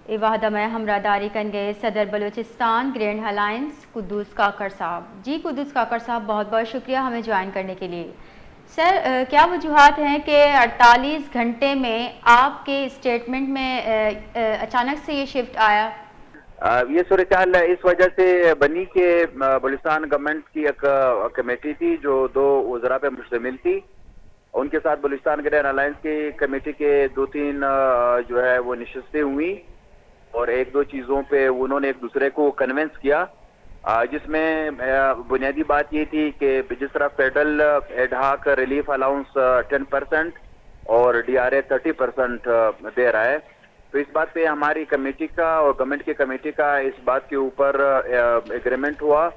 ای واحدہ میں ہمراہداری کن گئے صدر بلوچستان گرینڈ الائنس قدوس کاکڑ صاحب. جی قدوس کاکڑ صاحب بہت بہت شکریہ ہمیں جوائن کرنے کے لیے. سر کیا وجوہات ہیں کہ 48 گھنٹے میں آپ کے اسٹیٹمنٹ میں اچانک سے یہ شفٹ آیا؟ یہ صورتحال اس وجہ سے بنی کہ بلوچستان گورنمنٹ کی ایک کمیٹی تھی جو 2 وزراء پہ مشتمل تھی. ان کے ساتھ بلوچستان گرینڈ الائنس کی کمیٹی کے 2-3 جو ہے وہ نشستیں ہوئی اور 1-2 چیزوں پہ انہوں نے ایک دوسرے کو کنونس کیا، جس میں بنیادی بات یہ تھی کہ جس طرح federal ad hoc relief allowance 10% اور ڈی آر اے 30% دے رہا ہے، تو اس بات پہ ہماری کمیٹی کا اور گورنمنٹ کی کمیٹی کا اس بات کے اوپر ایگریمنٹ ہوا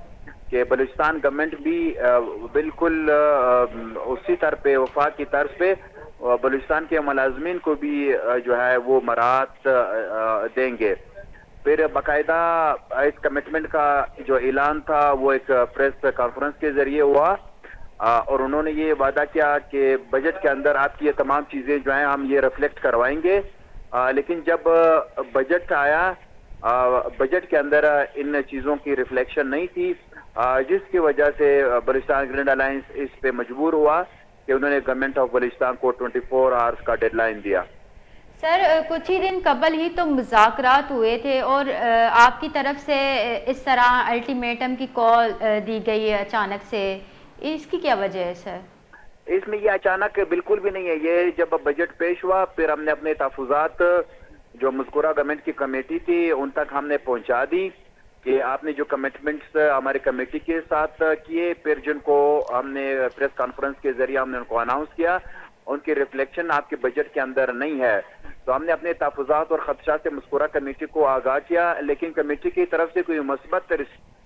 کہ بلوچستان گورنمنٹ بھی بالکل اسی طرح پہ وفاق کی طرز پہ بلوچستان کے ملازمین کو بھی جو ہے وہ مراعات دیں گے. پھر باقاعدہ اس کمٹمنٹ کا جو اعلان تھا وہ ایک پریس کانفرنس کے ذریعے ہوا، اور انہوں نے یہ وعدہ کیا کہ بجٹ کے اندر آپ کی یہ تمام چیزیں جو ہیں ہم یہ ریفلیکٹ کروائیں گے. لیکن جب بجٹ آیا، بجٹ کے اندر ان چیزوں کی ریفلیکشن نہیں تھی، جس کی وجہ سے بلوچستان گرینڈ الائنس اس پہ مجبور ہوا کہ انہوں نے گورنمنٹ آف بلوچستان کو 24 آورس کا ڈیڈ لائن دیا. سر کچھ ہی دن قبل ہی تو مذاکرات ہوئے تھے اور آپ کی طرف سے اس طرح الٹیمیٹم کی کال دی گئی ہے اچانک سے، اس کی کیا وجہ ہے سر؟ اس میں یہ اچانک بالکل بھی نہیں ہے. یہ جب بجٹ پیش ہوا پھر ہم نے اپنے تحفظات جو مذکورہ گورنمنٹ کی کمیٹی تھی ان تک ہم نے پہنچا دی کہ آپ نے جو کمٹمنٹس ہماری کمیٹی کے ساتھ کیے، پھر جن کو ہم نے پریس کانفرنس کے ذریعے ہم نے ان کو اناؤنس کیا، ان کی ریفلیکشن آپ کے بجٹ کے اندر نہیں ہے. تو ہم نے اپنے تحفظات اور خدشات سے مذکورہ کمیٹی کو آگاہ کیا، لیکن کمیٹی کی طرف سے کوئی مثبت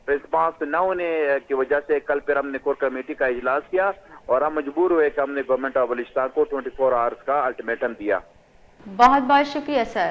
رسپانس نہ ہونے کی وجہ سے کل پھر ہم نے کور کمیٹی کا اجلاس کیا اور ہم مجبور ہوئے کہ ہم نے گورنمنٹ آف بلوچستان کو 24 آورس کا الٹیمیٹم دیا. بہت بہت شکریہ سر.